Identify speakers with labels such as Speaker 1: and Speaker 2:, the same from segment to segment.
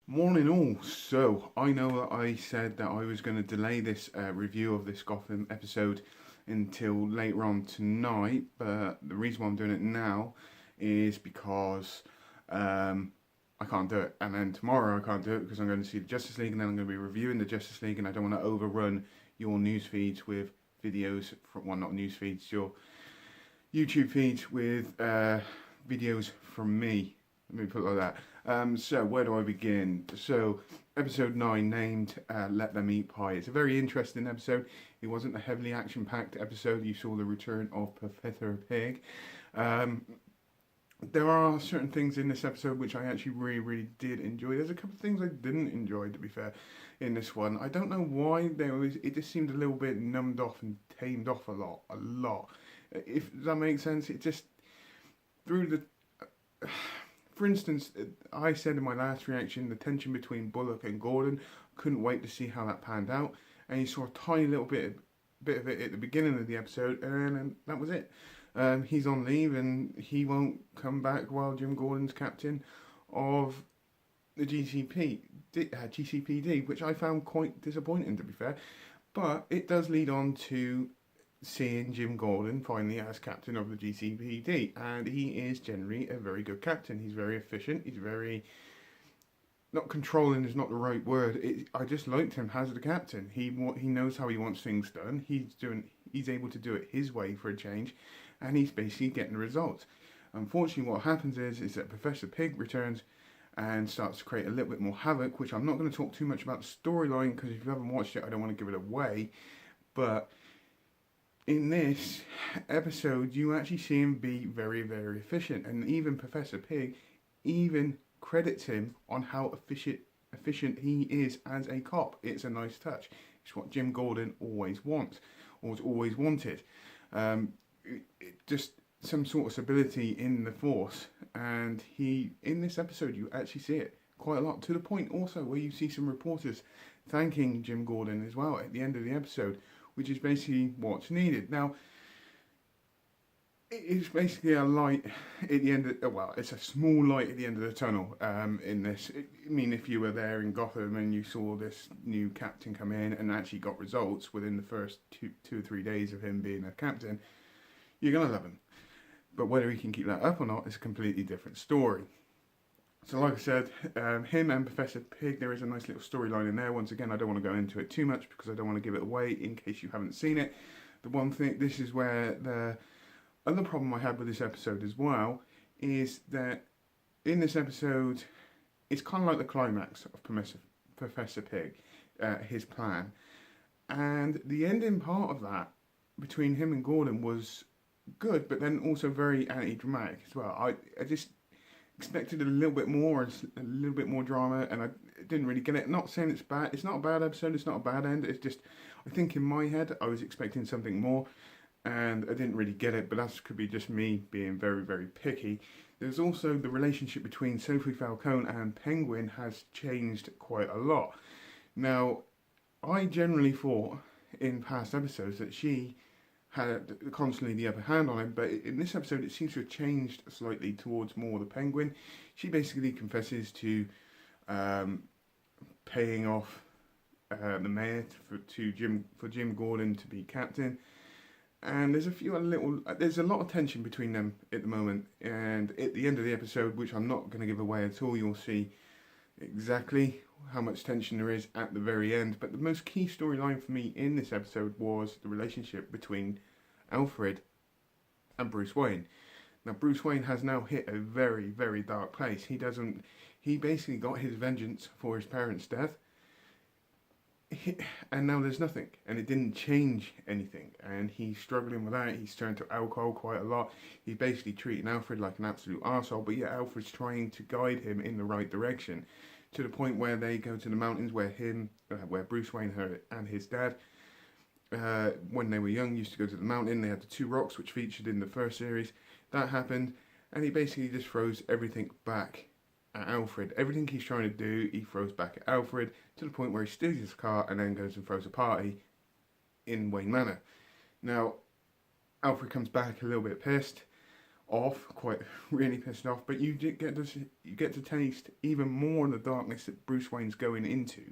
Speaker 1: Morning all. So I know that I said that I was going to delay this review of this Gotham episode until later on tonight, but the reason why I'm doing it now is because I can't do it, and then tomorrow I can't do it because I'm going to see the Justice League, and then I'm going to be reviewing the Justice League, and I don't want to overrun your news feeds with videos from well, not news feeds, your YouTube feeds with videos from me. Let me put it like that. So where do I begin? So episode 9 named Let Them Eat Pie. It's a very interesting episode. It wasn't a heavily action-packed episode. You saw the return of Professor Pig. Um, there are certain things in this episode which I actually really did enjoy. There's a couple of things I didn't enjoy, to be fair, in this one. I don't know why it just seemed a little bit numbed off and tamed off a lot. If that makes sense, it just through the for instance, I said in my last reaction, the tension between Bullock and Gordon, couldn't wait to see how that panned out. And you saw a tiny little bit of it at the beginning of the episode, and that was it. He's on leave, and he won't come back while Jim Gordon's captain of the GCPD, which I found quite disappointing, to be fair. But it does lead on to seeing Jim Gordon finally as captain of the GCPD, and he is generally a very good captain. He's very efficient. He's very not controlling is not the right word. I just liked him as the captain. He knows how he wants things done. He's able to do it his way for a change, and he's basically getting the results. Unfortunately, what happens is that Professor Pig returns and starts to create a little bit more havoc, which I'm not going to talk too much about the storyline because if you haven't watched it, I don't want to give it away. But in this episode, you actually see him be very efficient, and even Professor Pig even credits him on how efficient he is as a cop. It's a nice touch. It's what Jim Gordon always wants, or has always wanted. Just some sort of stability in the force, and in this episode you actually see it quite a lot, to the point also where you see some reporters thanking Jim Gordon as well at the end of the episode, which is basically what's needed. Now, it's basically a light at the end of, well, it's a small light at the end of the tunnel in this. I mean, if you were there in Gotham and you saw this new captain come in and actually got results within the first two or 3 days of him being a captain, you're going to love him. But whether he can keep that up or not is a completely different story. So like I said, him and Professor Pig, there is a nice little storyline in there. Once again, I don't want to go into it too much because I don't want to give it away in case you haven't seen it. The one thing, this is where the other problem I had with this episode as well, is that in this episode, it's kind of like the climax of Professor Pig, his plan. And the ending part of that, between him and Gordon, was good, but then also very anti-dramatic as well. I just expected a little bit more, a little bit more drama, and I didn't really get it. Not saying it's bad. It's not a bad episode. It's not a bad end. It's just, I think in my head I was expecting something more, and I didn't really get it. But that could be just me being very picky. There's also the relationship between Sophie Falcone and Penguin has changed quite a lot. Now, I generally thought in past episodes that she had constantly the upper hand on him, but in this episode it seems to have changed slightly towards more the Penguin. She basically confesses to paying off the mayor for Jim Gordon to be captain, and there's a lot of tension between them at the moment. And at the end of the episode, which I'm not going to give away at all, you'll see exactly how much tension there is at the very end. But the most key storyline for me in this episode was the relationship between Alfred and Bruce Wayne. Now, Bruce Wayne has now hit a very dark place. He basically got his vengeance for his parents' death, and now there's nothing, and it didn't change anything, and he's struggling with that. He's turned to alcohol quite a lot. He's basically treating Alfred like an absolute arsehole, but yet Alfred's trying to guide him in the right direction, to the point where they go to the mountains where Bruce Wayne and his dad, when they were young, used to go to the mountain. They had the two rocks which featured in the first series. That happened, and he basically just throws everything back at Alfred. Everything he's trying to do, he throws back at Alfred, to the point where he steals his car and then goes and throws a party in Wayne Manor. Now, Alfred comes back a little bit pissed. off, quite really pissed off. But you get to taste even more of the darkness that Bruce Wayne's going into,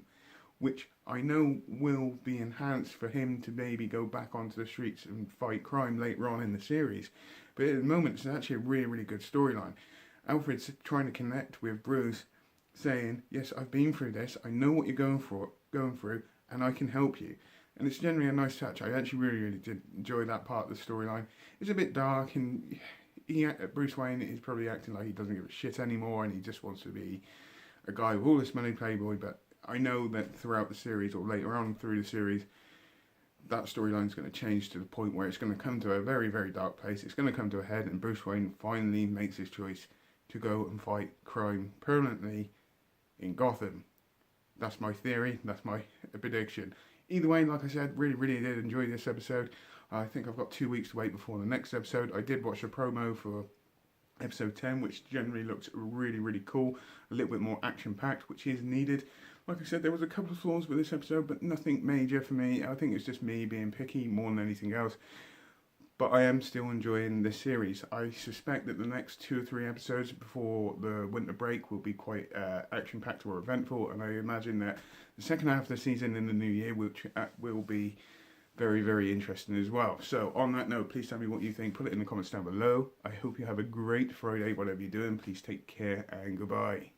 Speaker 1: which I know will be enhanced for him to maybe go back onto the streets and fight crime later on in the series. But at the moment, it's actually a really, really good storyline. Alfred's trying to connect with Bruce, saying, "Yes, I've been through this. I know what you're going through, and I can help you." And it's generally a nice touch. I actually really, really did enjoy that part of the storyline. It's a bit dark, and Bruce Wayne is probably acting like he doesn't give a shit anymore, and he just wants to be a guy with all this money, playboy. But I know that throughout the series, or later on through the series, that storyline is going to change to the point where it's going to come to a very, very dark place. It's going to come to a head, and Bruce Wayne finally makes his choice to go and fight crime permanently in Gotham. That's my theory. That's my prediction. Either way, like I said, really, really did enjoy this episode. I think I've got 2 weeks to wait before the next episode. I did watch a promo for episode 10, which generally looks really, really cool. A little bit more action-packed, which is needed. Like I said, there was a couple of flaws with this episode, but nothing major for me. I think it's just me being picky more than anything else. But I am still enjoying this series. I suspect that the next 2 or 3 episodes before the winter break will be quite action-packed or eventful, and I imagine that the second half of the season in the new year will be very, very interesting as well. So on that note, please tell me what you think. Put it in the comments down below. I hope you have a great Friday, whatever you're doing. Please take care and goodbye.